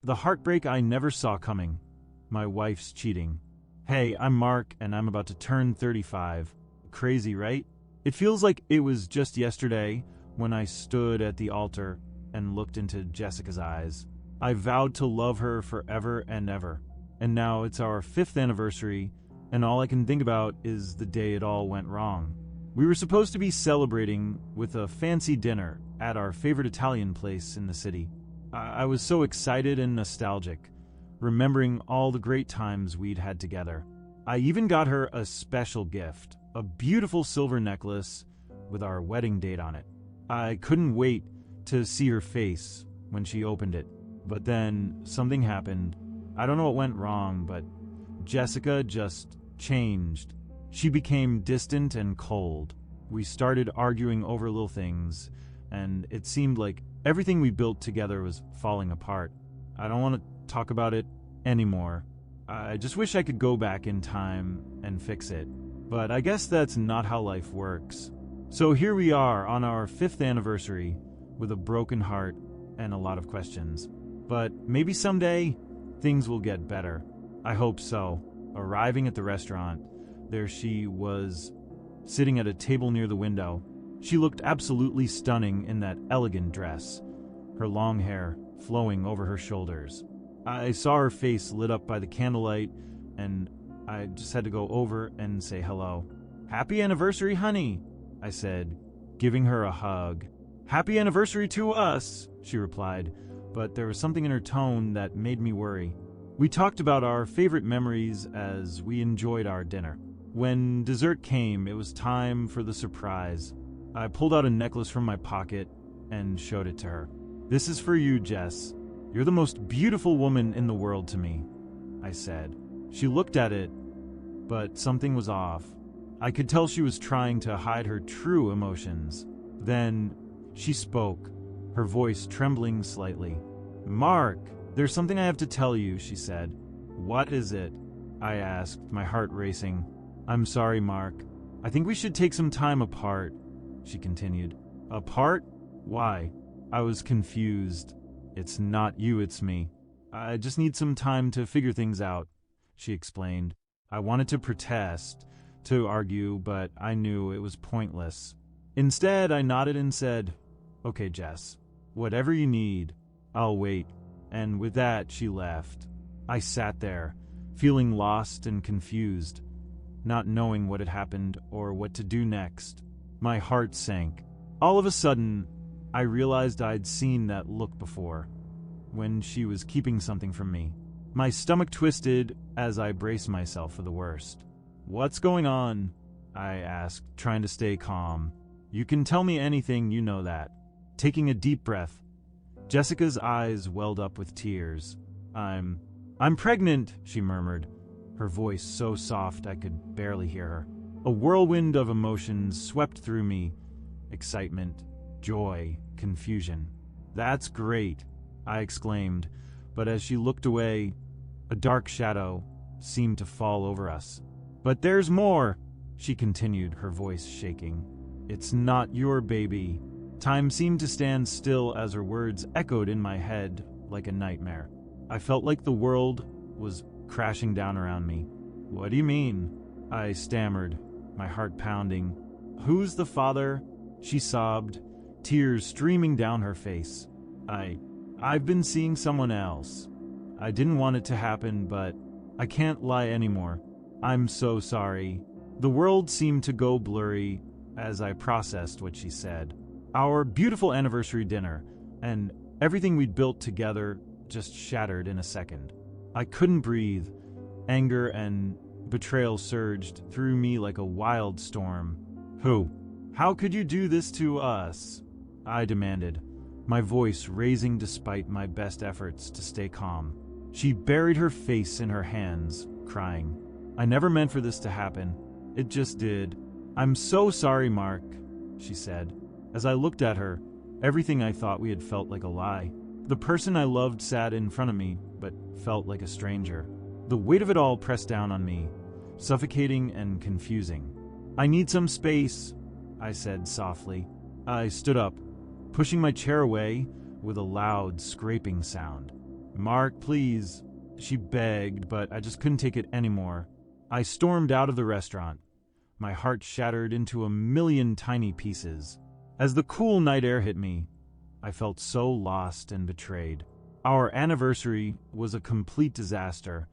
The heartbreak I never saw coming. My wife's cheating. Hey, I'm Mark, and I'm about to turn 35. Crazy, right? It feels like it was just yesterday when I stood at the altar and looked into Jessica's eyes. I vowed to love her forever and ever. And now it's our 5th anniversary, and all I can think about is the day it all went wrong. We were supposed to be celebrating with a fancy dinner at our favorite Italian place in the city. I was so excited and nostalgic, remembering all the great times we'd had together. I even got her a special gift, a beautiful silver necklace with our wedding date on it. I couldn't wait to see her face when she opened it. But then something happened. I don't know what went wrong, but Jessica just changed. She became distant and cold. We started arguing over little things, and it seemed like everything we built together was falling apart. I don't want to talk about it anymore. I just wish I could go back in time and fix it. But I guess that's not how life works. So here we are on our 5th anniversary with a broken heart and a lot of questions. But maybe someday things will get better. I hope so. Arriving at the restaurant, there she was, sitting at a table near the window. She looked absolutely stunning in that elegant dress, her long hair flowing over her shoulders. I saw her face lit up by the candlelight, and I just had to go over and say hello. "Happy anniversary, honey," I said, giving her a hug. "Happy anniversary to us," she replied, but there was something in her tone that made me worry. We talked about our favorite memories as we enjoyed our dinner. When dessert came, it was time for the surprise. I pulled out a necklace from my pocket and showed it to her. "This is for you, Jess. You're the most beautiful woman in the world to me," I said. She looked at it, but something was off. I could tell she was trying to hide her true emotions. Then she spoke, her voice trembling slightly. "Mark, there's something I have to tell you," she said. "What is it?" I asked, my heart racing. "I'm sorry, Mark. I think we should take some time apart," she continued. "Apart? Why?" I was confused. "It's not you, it's me. I just need some time to figure things out," she explained. I wanted to protest, to argue, but I knew it was pointless. Instead, I nodded and said, "Okay, Jess, whatever you need, I'll wait." And with that, she left. I sat there, feeling lost and confused, not knowing what had happened or what to do next. My heart sank. All of a sudden, I realized I'd seen that look before, when she was keeping something from me. My stomach twisted as I braced myself for the worst. "What's going on?" I asked, trying to stay calm. "You can tell me anything, you know that." Taking a deep breath, Jessica's eyes welled up with tears. I'm pregnant," she murmured, her voice so soft I could barely hear her. A whirlwind of emotions swept through me. Excitement, joy, confusion. "That's great," I exclaimed, but as she looked away, a dark shadow seemed to fall over us. "But there's more," she continued, her voice shaking. "It's not your baby." Time seemed to stand still as her words echoed in my head like a nightmare. I felt like the world was crashing down around me. "What do you mean?" I stammered, my heart pounding. "Who's the father?" she sobbed, tears streaming down her face. I've been seeing someone else. I didn't want it to happen, but I can't lie anymore. I'm so sorry." The world seemed to go blurry as I processed what she said. Our beautiful anniversary dinner and everything we'd built together just shattered in a second. I couldn't breathe. Anger and betrayal surged through me like a wild storm. "Who? How could you do this to us?" I demanded, my voice raising despite my best efforts to stay calm. She buried her face in her hands, crying. "I never meant for this to happen. It just did. I'm so sorry, Mark," she said. As I looked at her, everything I thought we had felt like a lie. The person I loved sat in front of me, but felt like a stranger. The weight of it all pressed down on me, suffocating and confusing. "I need some space," I said softly. I stood up, pushing my chair away with a loud scraping sound. Mark, please. She begged, but I just couldn't take it anymore. I stormed out of the restaurant. My heart shattered into a million tiny pieces. As the cool night air hit me, I felt so lost and betrayed. Our anniversary was a complete disaster,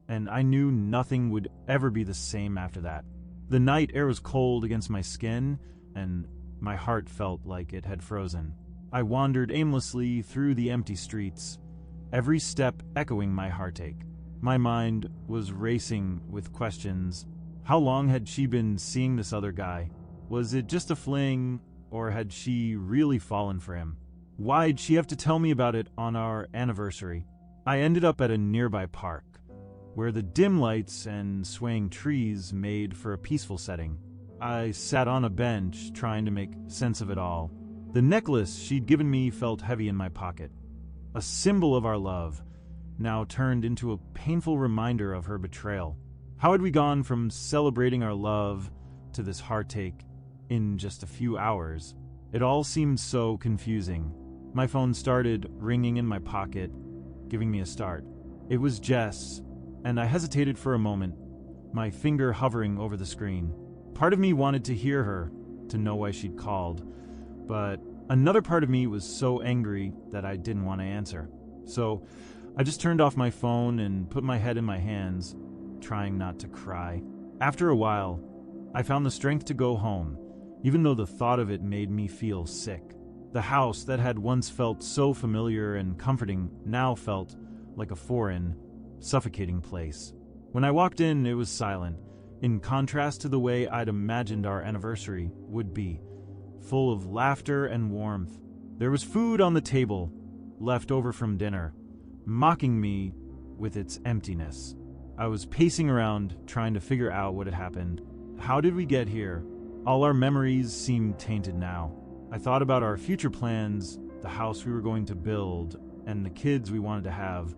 and I knew nothing would ever be the same after that. The night air was cold against my skin, and my heart felt like it had frozen. I wandered aimlessly through the empty streets, every step echoing my heartache. My mind was racing with questions. How long had she been seeing this other guy? Was it just a fling, or had she really fallen for him? Why'd she have to tell me about it on our anniversary? I ended up at a nearby park, where the dim lights and swaying trees made for a peaceful setting. I sat on a bench, trying to make sense of it all. The necklace she'd given me felt heavy in my pocket. A symbol of our love, now turned into a painful reminder of her betrayal. How had we gone from celebrating our love to this heartache in just a few hours? It all seemed so confusing. My phone started ringing in my pocket, giving me a start. It was Jess, and I hesitated for a moment, my finger hovering over the screen. Part of me wanted to hear her, to know why she'd called, but another part of me was so angry that I didn't want to answer. So I just turned off my phone and put my head in my hands, trying not to cry. After a while, I found the strength to go home, even though the thought of it made me feel sick. The house that had once felt so familiar and comforting now felt like a foreign, suffocating place. When I walked in, it was silent, in contrast to the way I'd imagined our anniversary would be, full of laughter and warmth. There was food on the table, left over from dinner, mocking me with its emptiness. I was pacing around, trying to figure out what had happened. How did we get here? All our memories seemed tainted now. I thought about our future plans, the house we were going to build, and the kids we wanted to have,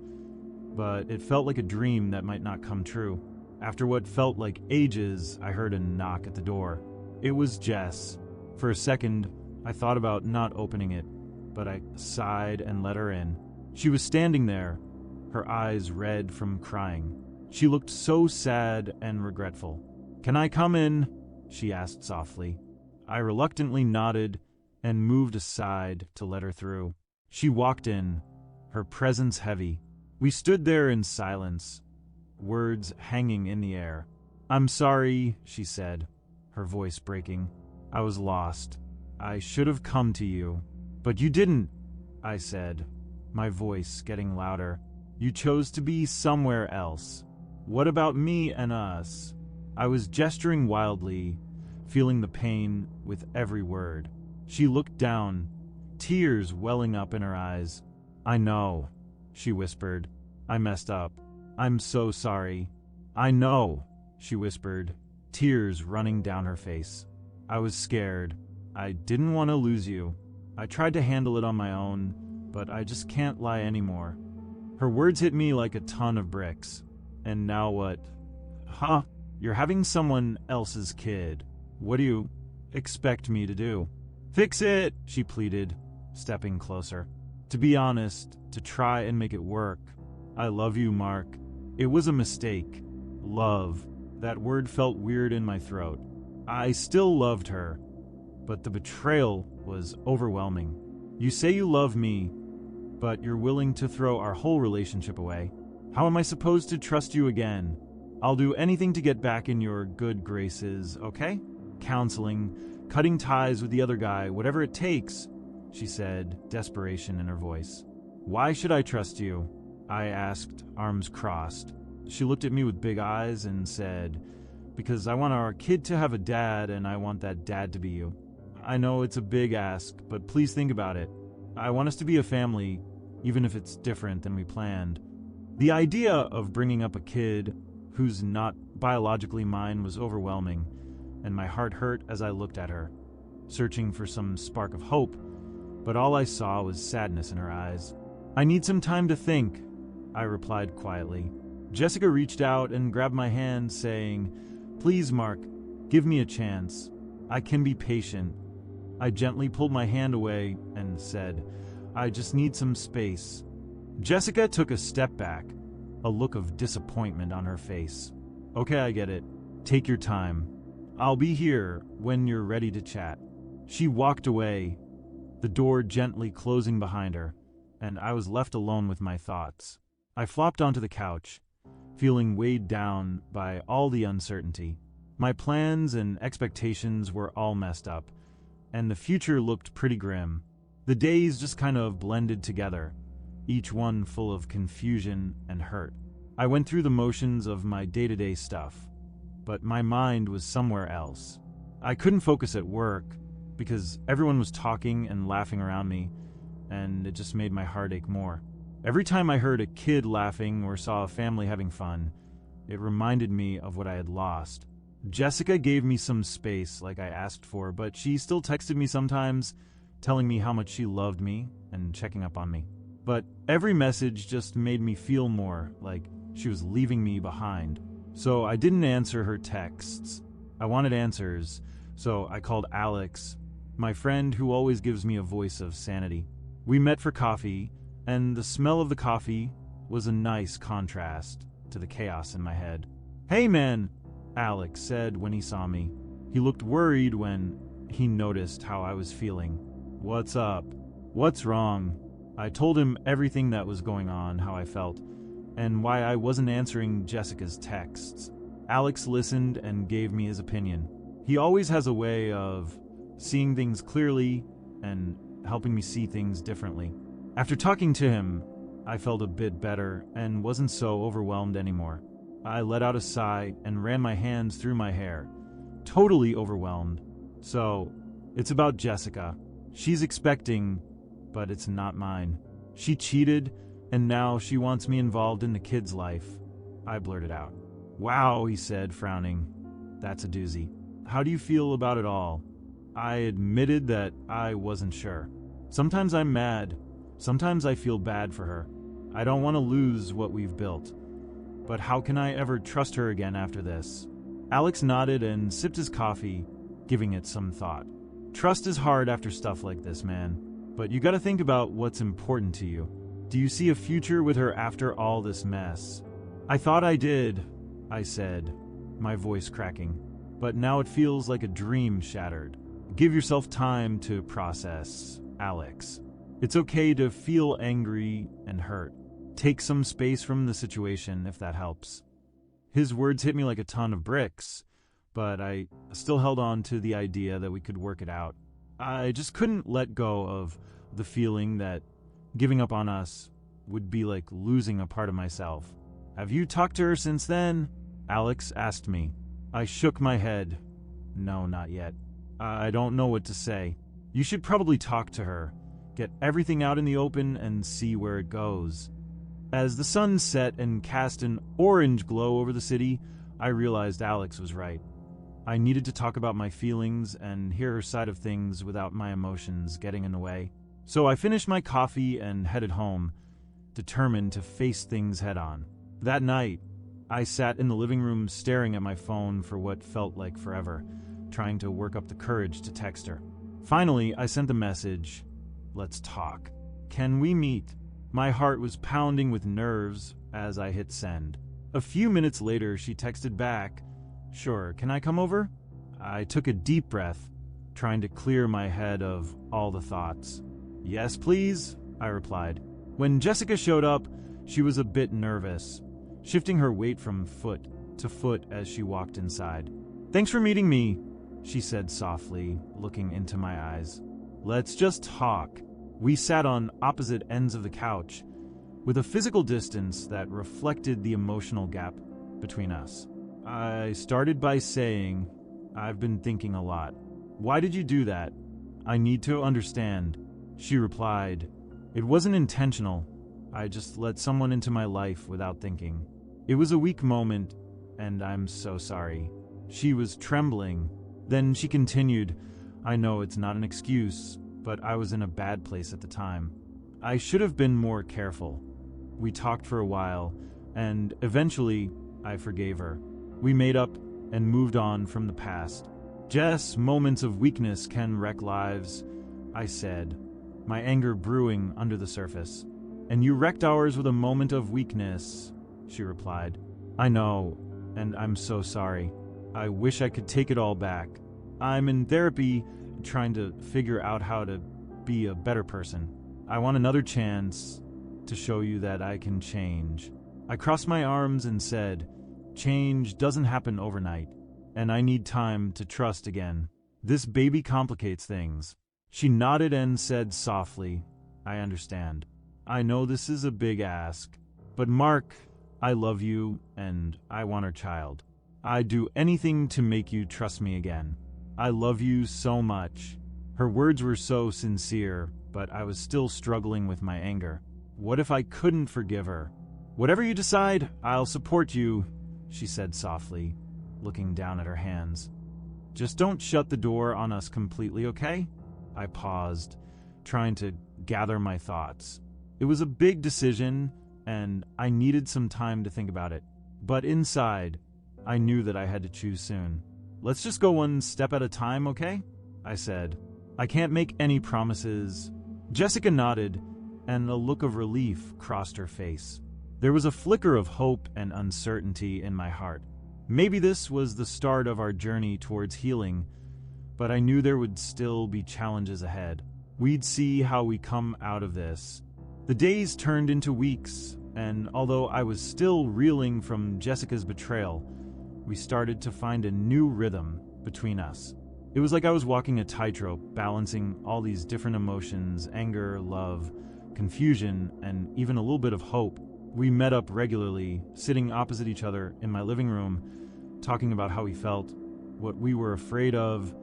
but it felt like a dream that might not come true. After what felt like ages, I heard a knock at the door. It was Jess. For a second, I thought about not opening it, but I sighed and let her in. She was standing there, her eyes red from crying. She looked so sad and regretful. "Can I come in?" she asked softly. I reluctantly nodded and moved aside to let her through. She walked in, her presence heavy. We stood there in silence, words hanging in the air. "I'm sorry," she said, her voice breaking. "I was lost. I should have come to you." "But you didn't," I said, my voice getting louder. "You chose to be somewhere else. What about me and us?" I was gesturing wildly, feeling the pain with every word. She looked down, tears welling up in her eyes. "I know," she whispered. "I messed up. I'm so sorry." "I know," she whispered, tears running down her face. I was scared. I didn't want to lose you. I tried to handle it on my own, but I just can't lie anymore. Her words hit me like a ton of bricks. "And now what?" "Huh? You're having someone else's kid. What do you expect me to do?" "Fix it," she pleaded, stepping closer. "To be honest, to try and make it work. I love you, Mark. It was a mistake. Love. That word felt weird in my throat. I still loved her, but the betrayal was overwhelming. You say you love me, but you're willing to throw our whole relationship away. How am I supposed to trust you again? I'll do anything to get back in your good graces, okay? Counseling, cutting ties with the other guy, whatever it takes," she said, desperation in her voice. "Why should I trust you?" I asked, arms crossed. She looked at me with big eyes and said, "Because I want our kid to have a dad, and I want that dad to be you. I know it's a big ask, but please think about it. I want us to be a family, even if it's different than we planned." The idea of bringing up a kid who's not biologically mine was overwhelming, and my heart hurt as I looked at her, searching for some spark of hope, but all I saw was sadness in her eyes. "I need some time to think," I replied quietly. Jessica reached out and grabbed my hand, saying, "Please, Mark, give me a chance. I can be patient." I gently pulled my hand away and said, "I just need some space." Jessica took a step back, a look of disappointment on her face. Okay, I get it. Take your time. I'll be here when you're ready to chat. She walked away, the door gently closing behind her, and I was left alone with my thoughts. I flopped onto the couch, feeling weighed down by all the uncertainty. My plans and expectations were all messed up, and the future looked pretty grim. The days just kind of blended together, each one full of confusion and hurt. I went through the motions of my day-to-day stuff, but my mind was somewhere else. I couldn't focus at work because everyone was talking and laughing around me, and it just made my heart ache more. Every time I heard a kid laughing or saw a family having fun, it reminded me of what I had lost. Jessica gave me some space like I asked for, but she still texted me sometimes, telling me how much she loved me and checking up on me. But every message just made me feel more like she was leaving me behind. So I didn't answer her texts. I wanted answers, so I called Alex, my friend who always gives me a voice of sanity. We met for coffee, and the smell of the coffee was a nice contrast to the chaos in my head. "Hey man," Alex said when he saw me. He looked worried when he noticed how I was feeling. "What's up? What's wrong?" I told him everything that was going on, how I felt, and why I wasn't answering Jessica's texts. Alex listened and gave me his opinion. He always has a way of seeing things clearly and helping me see things differently. After talking to him, I felt a bit better and wasn't so overwhelmed anymore. I let out a sigh and ran my hands through my hair, totally overwhelmed. So, it's about Jessica. She's expecting, but it's not mine. She cheated, and now she wants me involved in the kid's life. I blurted out. "Wow," he said, frowning. "That's a doozy. How do you feel about it all?" I admitted that I wasn't sure. Sometimes I'm mad. Sometimes I feel bad for her. I don't want to lose what we've built. But how can I ever trust her again after this? Alex nodded and sipped his coffee, giving it some thought. Trust is hard after stuff like this, man. But you gotta think about what's important to you. Do you see a future with her after all this mess? "I thought I did," I said, my voice cracking. "But now it feels like a dream shattered." Give yourself time to process, Alex. It's okay to feel angry and hurt. Take some space from the situation if that helps. His words hit me like a ton of bricks, but I still held on to the idea that we could work it out. I just couldn't let go of the feeling that giving up on us would be like losing a part of myself. "Have you talked to her since then?" Alex asked me. I shook my head. "No, not yet. I don't know what to say. You should probably talk to her, get everything out in the open and see where it goes." As the sun set and cast an orange glow over the city, I realized Alex was right. I needed to talk about my feelings and hear her side of things without my emotions getting in the way. So I finished my coffee and headed home, determined to face things head on. That night, I sat in the living room staring at my phone for what felt like forever, trying to work up the courage to text her. Finally, I sent the message, "Let's talk. Can we meet?" My heart was pounding with nerves as I hit send. A few minutes later, she texted back, "Sure, can I come over?" I took a deep breath, trying to clear my head of all the thoughts. "Yes, please," I replied. When Jessica showed up, she was a bit nervous, shifting her weight from foot to foot as she walked inside. "Thanks for meeting me," she said softly, looking into my eyes. "Let's just talk." We sat on opposite ends of the couch, with a physical distance that reflected the emotional gap between us. I started by saying, "I've been thinking a lot." "Why did you do that?" "I need to understand." She replied, "It wasn't intentional. I just let someone into my life without thinking. It was a weak moment, and I'm so sorry." She was trembling. Then she continued, "I know it's not an excuse, but I was in a bad place at the time. I should have been more careful." We talked for a while, and eventually I forgave her. We made up and moved on from the past. "Jess, moments of weakness can wreck lives," I said, my anger brewing under the surface. And you wrecked ours with a moment of weakness, she replied. I know, and I'm so sorry. I wish I could take it all back. I'm in therapy trying to figure out how to be a better person. I want another chance to show you that I can change. I crossed my arms and said, change doesn't happen overnight, and I need time to trust again. This baby complicates things. She nodded and said softly, I understand. I know this is a big ask, but Mark, I love you and I want our child. I'd do anything to make you trust me again. I love you so much. Her words were so sincere, but I was still struggling with my anger. What if I couldn't forgive her? Whatever you decide, I'll support you, she said softly, looking down at her hands. Just don't shut the door on us completely, okay? I paused, trying to gather my thoughts. It was a big decision, and I needed some time to think about it. But inside, I knew that I had to choose soon. Let's just go one step at a time, okay? I said. I can't make any promises. Jessica nodded, and a look of relief crossed her face. There was a flicker of hope and uncertainty in my heart. Maybe this was the start of our journey towards healing, but I knew there would still be challenges ahead. We'd see how we come out of this. The days turned into weeks, and although I was still reeling from Jessica's betrayal, we started to find a new rhythm between us. It was like I was walking a tightrope, balancing all these different emotions, anger, love, confusion, and even a little bit of hope. We met up regularly, sitting opposite each other in my living room, talking about how we felt, what we were afraid of,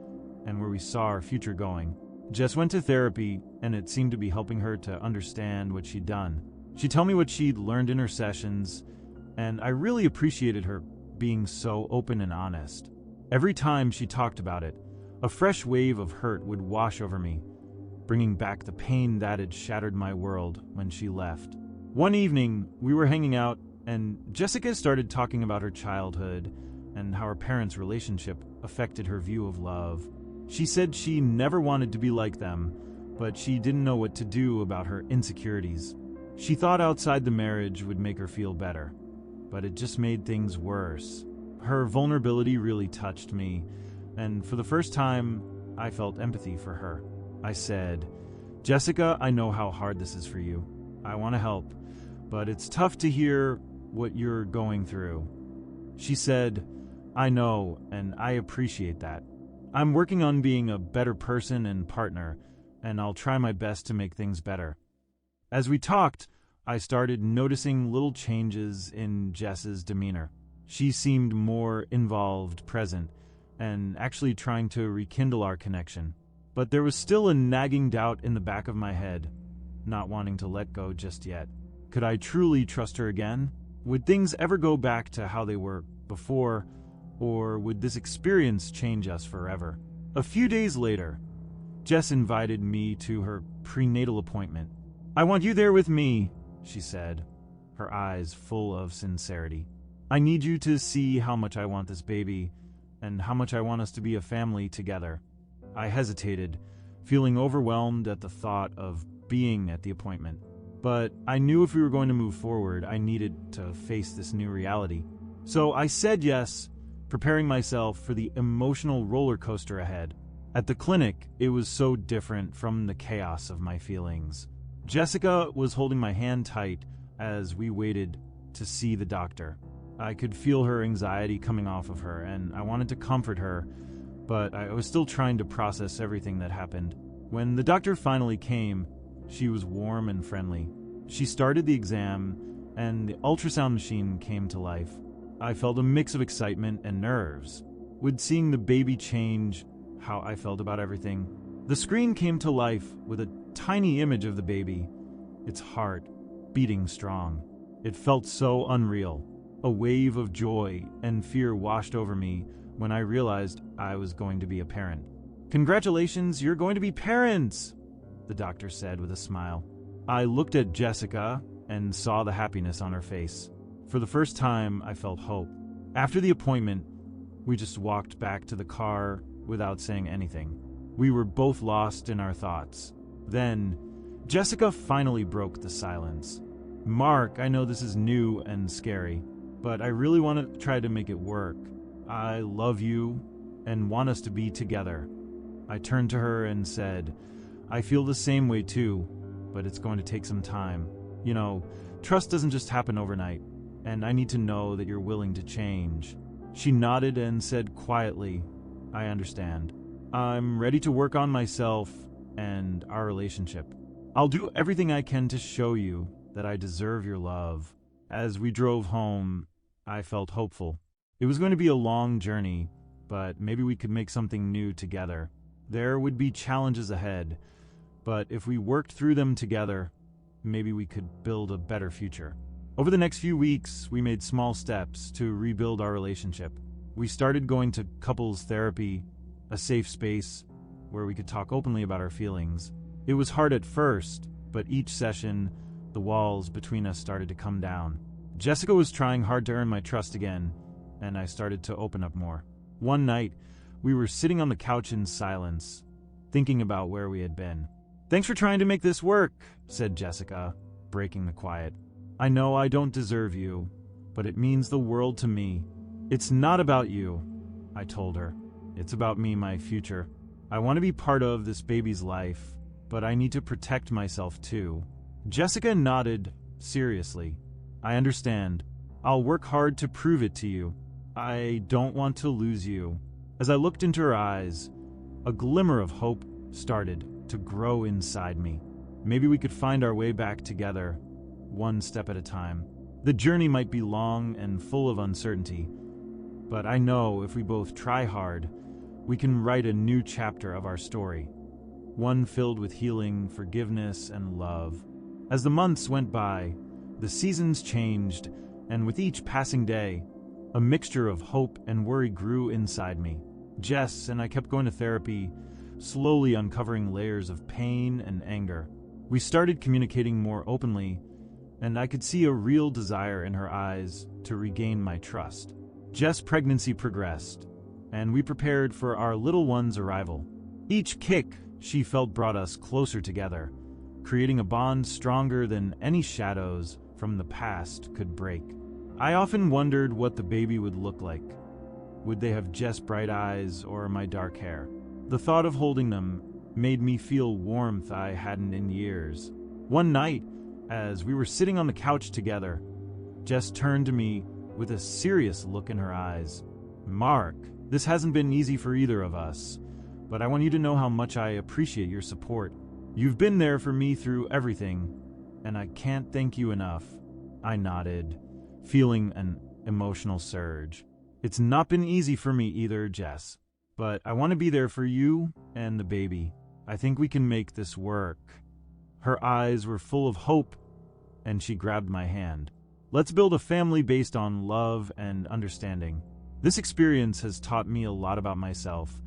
and where we saw our future going. Jess went to therapy, and it seemed to be helping her to understand what she'd done. She'd tell me what she'd learned in her sessions, and I really appreciated her being so open and honest. Every time she talked about it, a fresh wave of hurt would wash over me, bringing back the pain that had shattered my world when she left. One evening, we were hanging out, and Jessica started talking about her childhood and how her parents' relationship affected her view of love. She said she never wanted to be like them, but she didn't know what to do about her insecurities. She thought outside the marriage would make her feel better, but it just made things worse. Her vulnerability really touched me, and for the first time, I felt empathy for her. I said, Jessica, I know how hard this is for you. I want to help, but it's tough to hear what you're going through. She said, I know, and I appreciate that. I'm working on being a better person and partner, and I'll try my best to make things better. As we talked, I started noticing little changes in Jess's demeanor. She seemed more involved, present, and actually trying to rekindle our connection. But there was still a nagging doubt in the back of my head, not wanting to let go just yet. Could I truly trust her again? Would things ever go back to how they were before, or would this experience change us forever? A few days later, Jess invited me to her prenatal appointment. I want you there with me, she said, her eyes full of sincerity. I need you to see how much I want this baby, and how much I want us to be a family together. I hesitated, feeling overwhelmed at the thought of being at the appointment. But I knew if we were going to move forward, I needed to face this new reality. So I said yes, preparing myself for the emotional roller coaster ahead. At the clinic, it was so different from the chaos of my feelings. Jessica was holding my hand tight as we waited to see the doctor. I could feel her anxiety coming off of her, and I wanted to comfort her, but I was still trying to process everything that happened. When the doctor finally came, she was warm and friendly. She started the exam, and the ultrasound machine came to life. I felt a mix of excitement and nerves. Would seeing the baby change how I felt about everything? The screen came to life with a tiny image of the baby, its heart beating strong. It felt so unreal. A wave of joy and fear washed over me when I realized I was going to be a parent. Congratulations, you're going to be parents, the doctor said with a smile. I looked at Jessica and saw the happiness on her face. For the first time, I felt hope. After the appointment, we just walked back to the car without saying anything. We were both lost in our thoughts. Then, Jessica finally broke the silence. Mark, I know this is new and scary, but I really want to try to make it work. I love you and want us to be together. I turned to her and said, I feel the same way too, but it's going to take some time. You know, trust doesn't just happen overnight, and I need to know that you're willing to change. She nodded and said quietly, I understand. I'm ready to work on myself and our relationship. I'll do everything I can to show you that I deserve your love. As we drove home, I felt hopeful. It was going to be a long journey, but maybe we could make something new together. There would be challenges ahead, but if we worked through them together, maybe we could build a better future. Over the next few weeks, we made small steps to rebuild our relationship. We started going to couples therapy, a safe space where we could talk openly about our feelings. It was hard at first, but each session, the walls between us started to come down. Jessica was trying hard to earn my trust again, and I started to open up more. One night, we were sitting on the couch in silence, thinking about where we had been. Thanks for trying to make this work, said Jessica, breaking the quiet. I know I don't deserve you, but it means the world to me. It's not about you, I told her. It's about me, my future. I want to be part of this baby's life, but I need to protect myself too. Jessica nodded seriously. I understand. I'll work hard to prove it to you. I don't want to lose you. As I looked into her eyes, a glimmer of hope started to grow inside me. Maybe we could find our way back together, one step at a time. The journey might be long and full of uncertainty, but I know if we both try hard, we can write a new chapter of our story, one filled with healing, forgiveness, and love. As the months went by, the seasons changed, and with each passing day, a mixture of hope and worry grew inside me. Jess and I kept going to therapy, slowly uncovering layers of pain and anger. We started communicating more openly, and I could see a real desire in her eyes to regain my trust. Jess' pregnancy progressed, and we prepared for our little one's arrival. Each kick she felt brought us closer together, creating a bond stronger than any shadows from the past could break. I often wondered what the baby would look like. Would they have Jess' bright eyes or my dark hair? The thought of holding them made me feel warmth I hadn't in years. One night, as we were sitting on the couch together, Jess turned to me with a serious look in her eyes. Mark, this hasn't been easy for either of us, but I want you to know how much I appreciate your support. You've been there for me through everything, and I can't thank you enough. I nodded, feeling an emotional surge. It's not been easy for me either, Jess, but I want to be there for you and the baby. I think we can make this work. Her eyes were full of hope, and she grabbed my hand. Let's build a family based on love and understanding. This experience has taught me a lot about myself,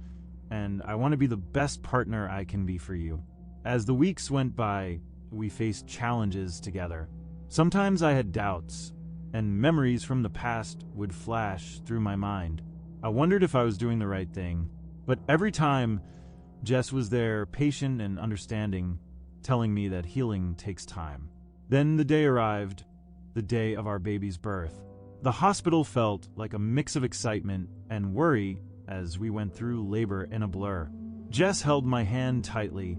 and I want to be the best partner I can be for you. As the weeks went by, we faced challenges together. Sometimes I had doubts, and memories from the past would flash through my mind. I wondered if I was doing the right thing, but every time, Jess was there, patient and understanding, telling me that healing takes time. Then the day arrived, the day of our baby's birth. The hospital felt like a mix of excitement and worry as we went through labor in a blur. Jess held my hand tightly,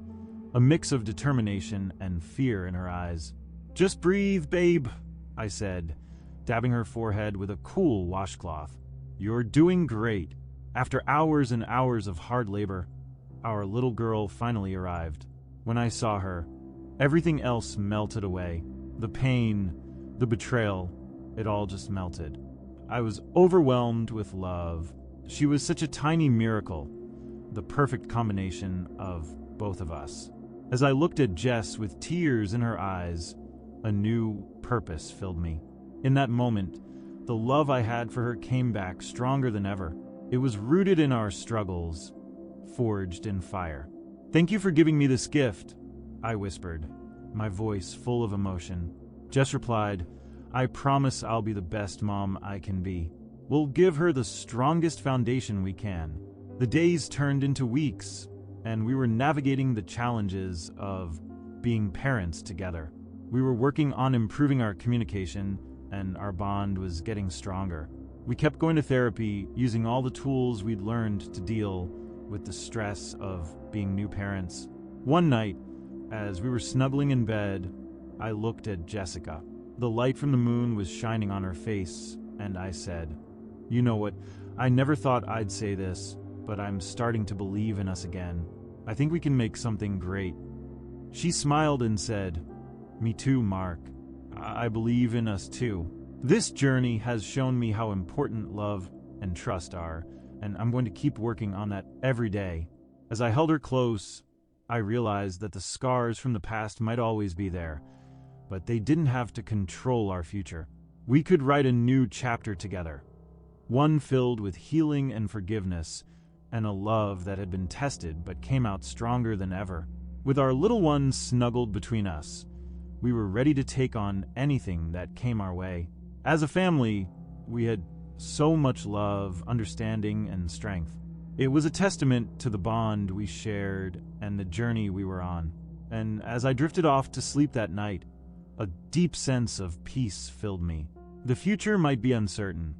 a mix of determination and fear in her eyes. Just breathe, babe, I said, dabbing her forehead with a cool washcloth. You're doing great. After hours and hours of hard labor, our little girl finally arrived. When I saw her, everything else melted away. The pain, the betrayal, it all just melted. I was overwhelmed with love. She was such a tiny miracle, the perfect combination of both of us. As I looked at Jess with tears in her eyes, a new purpose filled me. In that moment, the love I had for her came back stronger than ever. It was rooted in our struggles, forged in fire. Thank you for giving me this gift, I whispered, my voice full of emotion. Jess replied, I promise I'll be the best mom I can be. We'll give her the strongest foundation we can. The days turned into weeks, and we were navigating the challenges of being parents together. We were working on improving our communication, and our bond was getting stronger. We kept going to therapy, using all the tools we'd learned to deal with the stress of being new parents. One night, as we were snuggling in bed, I looked at Jessica. The light from the moon was shining on her face, and I said, "You know what? I never thought I'd say this, but I'm starting to believe in us again. I think we can make something great." She smiled and said, "Me too, Mark. I believe in us too." This journey has shown me how important love and trust are, and I'm going to keep working on that every day. As I held her close, I realized that the scars from the past might always be there, but they didn't have to control our future. We could write a new chapter together, one filled with healing and forgiveness, and a love that had been tested but came out stronger than ever. With our little one snuggled between us, we were ready to take on anything that came our way. As a family, we had so much love, understanding, and strength. It was a testament to the bond we shared and the journey we were on. And as I drifted off to sleep that night, a deep sense of peace filled me. The future might be uncertain,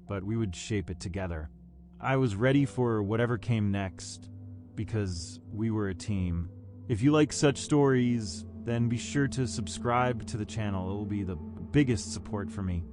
but we would shape it together. I was ready for whatever came next, because we were a team. If you like such stories, then be sure to subscribe to the channel. It will be the biggest support for me.